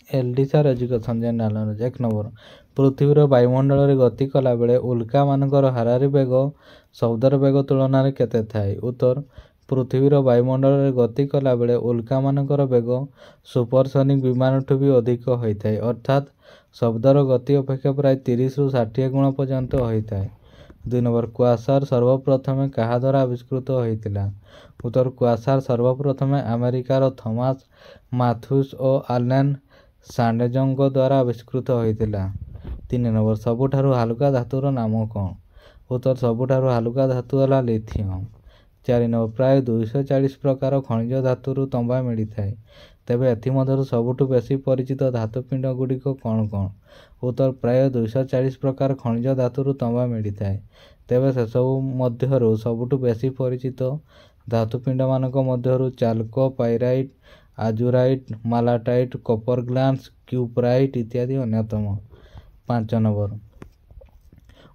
LD sir education general knowledge. 1 number पृथ्वीर वायुमंडल रे गति कला बेले उल्का मानकर हारारी बेग शब्दर बेग तुलन में केते थाए। उत्तर पृथ्वीर वायुमंडल रे गति कला बेले उल्का मानकर बेग सुपरसोनिक विमान ठू भी अधिक होइथाए, अर्थात शब्दर गति अपेक्षा प्राय 30 रु 60 गुण पर्यंत होइथाए। 2 नंबर क्वासार सर्वप्रथमे कहा द्वारा आविष्कृत होइतिला। उत्तर क्वासार सर्वप्रथमे अमेरिकार थॉमस माथ्यूस और आलेन सांडेजंग द्वारा आविष्कृत होइतिला। 3 नंबर सबुठारु हल्का धातुर नाम कौन। उत्तर सबुठारु हल्का धातु है लिथियम। 4 नंबर प्राय 240 प्रकार खनिज धातुरु तंबा मिली थाए, तेबे एथिमध्यरु सबुठु बेसी परिचित धातुपिंड गुड़िक कौन कौन। उत्तर प्राय 240 प्रकार खनिज धातुरु तंबा मिली थाए, तेबे से सबु मध्यरु सबुठु बेसी परिचित धातुपिंड मानक मध्यरु चाल्को, पाइराइट, आजुराइट, मालाटाइट, कॉपर ग्लास, क्यूप्राइट इत्यादि अन्यतम। 5 नंबर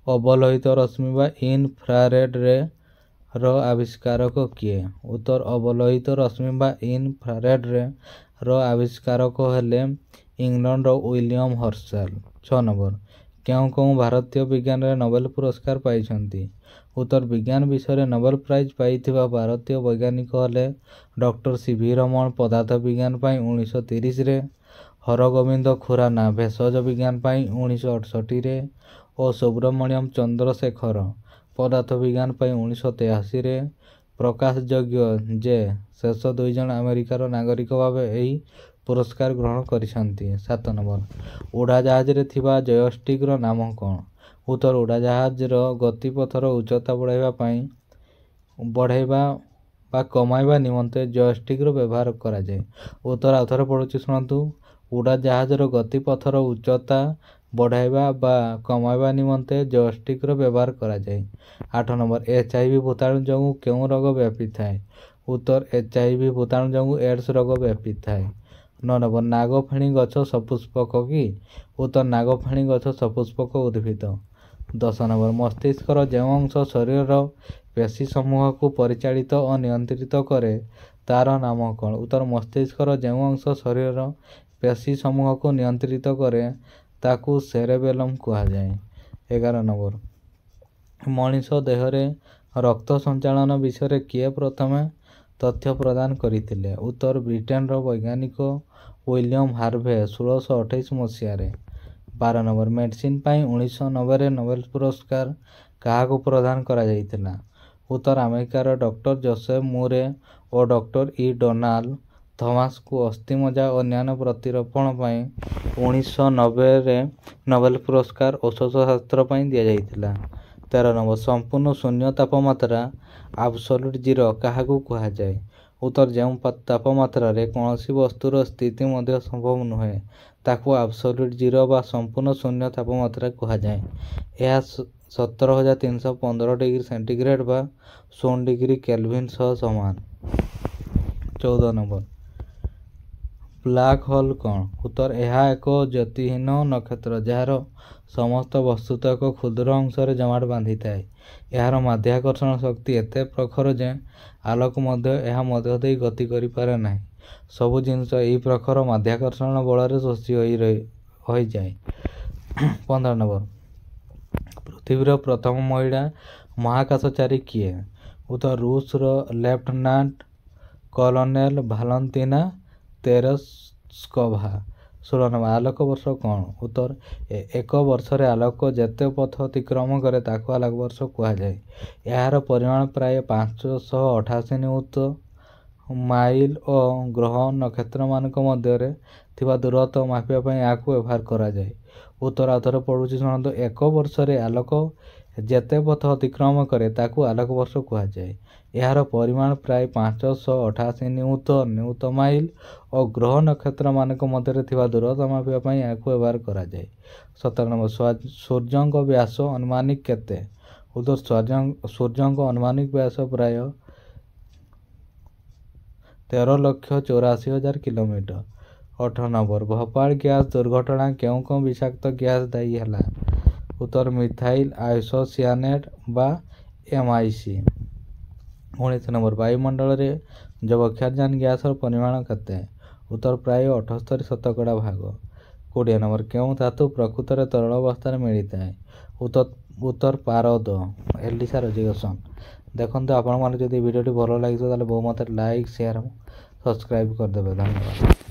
अवलोहित रश्मि बा इनफ्रारेड रे रो आविष्कारक किए। उत्तर अवलोहित रश्मि बा इनफ्रारेड रे रो आविष्कारक हेले इंग्लैंड रो विलियम हर्शेल। 6 नंबर क्यों कौन भारतीय विज्ञान रे नोबेल पुरस्कार पाइछंती। उत्तर विज्ञान विषय रे नोबेल प्राइज पाइथिबा भारतीय वैज्ञानिक हेले डॉक्टर सीवी रमन पदार्थ विज्ञान पाई 1930 रे, हरगोविंद खुराना भेषज विज्ञान पाई 1968 रे और सुब्रमण्यम चंद्रशेखर पदार्थ विज्ञान पाई 1983 रे। प्रकाश योग्य जे शेष 2 जन अमेरिकार नागरिक भाव यही पुरस्कार ग्रहण करिसंती। 7 नंबर उड़ाजाहाज रे थिबा जयस्टिक रो नाम कौन। उत्तर उड़ाजाहाज रो गतिपथर उच्चता बढ़ाइबा बा कमाइबा निमंते जयस्टिक रो व्यवहार करा जाए। उत्तर आउथरे पड़ुछि शुणंतु उड़ाजाहाज रो गतिपथर उच्चता बढ़ाइबा बा कमाइबा निमंते जयस्टिक रो व्यवहार करा जाए। 8 नंबर एचआईवी भूताणु जोगु केउ रोग व्यापी थाए। उत्तर एचआईवी भूताणु जोगु एड्स रोग व्यापी थाए। 9 नंबर नागफेणी गछ सपुष्पक कि। उत्तर नागफेणी गछ सपुष्पक उद्भिद। 10 नंबर मस्तिष्कर जो अंश शरीर पेशी समूह को परिचालित और नियंत्रित करे तार नाम कौन। उत्तर मस्तिष्कर जो अंश शरीर पेशी समूह को नियंत्रित करे ताकू सेरेबेलम कहा जाए। 11 नंबर मनीष देहरे रक्त संचालन विषय किए प्रथमे तथ्य प्रदान करथिले। उत्तर ब्रिटेन रो वैज्ञानिक विलियम हार्वे 1628 मसीह। 12 नंबर मेडिसिन पाई 1990 रे नोबेल पुरस्कार काहाकू प्रदान करा जाइतिला। उत्तर अमेरिकार डॉक्टर जोसेफ मूरे और डॉक्टर ई डोनाल्ड थॉमस को अस्थिमज्जा और अन्य प्रतिरोपण पाई 1990 रे नोबेल पुरस्कार औषध शास्त्र पाई दिया जाइतिला। 13 नंबर संपूर्ण शून्य तापमात्रा एब्सोल्यूट जीरो काहाकू कहा जाए। उत्तर जो तापमात्रा रे कौनसी वस्तुर स्थिति मध्य संभव नुहे ताकू एब्सोल्यूट जीरो बा संपूर्ण शून्य तापमात्रा कहा जाए। यह 17,315 डिग्री सेंटीग्रेड बा 0 डिग्री केल्विन सह समान। 14 नंबर ब्लैक होल कौन। उत्तर यह एक ज्योतिहीन नक्षत्र जार समस्त वस्तुतः एक क्षुद्र अंश जमाट बांधि थाए। यार माध्याकर्षण शक्ति एते प्रखर जे आलोक मध्य दे गति करि पारे नाही। सबु जिनस एही प्रखर माध्याकर्षण बल शोषी हो जाए। 15 नंबर पृथ्वीर प्रथम महिला महाकाशचारी किए। उत्तर रूस लेफ्टिनेंट कॉलोनेल भालेंटिना तेरेस्कोभा। 16 नंबर आलोक वर्ष कौन। उत्तर एक वर्ष रे आलोक जेते पथ अतिक्रम करे ताको आलोक वर्ष कहा जाए। यार परिमाण प्राय 588 नियुत माइल और ग्रह नक्षत्र मानक मध्य थिबा दूरत्व मापिया पई याकू व्यवहार करा जाए। उत्तर आउथरे पड़ुछि शुणंतु एक वर्ष रे आलोक जेते पथ अतिक्रम करे ताकू आलोक वर्ष कहा जाए। यार परिमाण प्राय 588 नियुत माइल और ग्रह नक्षत्र मानक मध्य थिबा दूरत्व मापिया पई याकू व्यवहार करा जाए। 17 नंबर सूर्यंक व्यास अनुमानिक केते। उत्तर सूर्यंक अनुमानिक व्यास प्राय 13,84,000 किलोमीटर। 18 नंबर भोपाल गैस दुर्घटना क्यों कौन विषाक्त गैस दायी है। उत्तर मिथाइल आइसोसियानेट बा MIC। 19 नंबर वायुमंडल रे जब अक्षारजान गैस परिमाण केते। ଉତ୍ତର ପ୍ରାୟ 78 ଭାଗ। 20 ନମ୍ବର କେଉଁ ଧାତୁ ପ୍ରକୃତରେ ତରଳ ଅବସ୍ଥାରେ ମିଳିଥାଏ? ଉତ୍ତର ପାରଦ। ଏଲିସା ରୋଜିଗସନ୍। ଦେଖନ୍ତୁ ଆପଣମାନେ ଯଦି ଭିଡ଼ିଓଟି ଭଲ ଲାଗିଥିବ ତାହେଲେ ବହୁ ମାତ୍ରାରେ ଲାଇକ୍ ସେୟାର ସବସ୍କ୍ରାଇବ୍ କରିଦେବେ। ଧନ୍ୟବାଦ।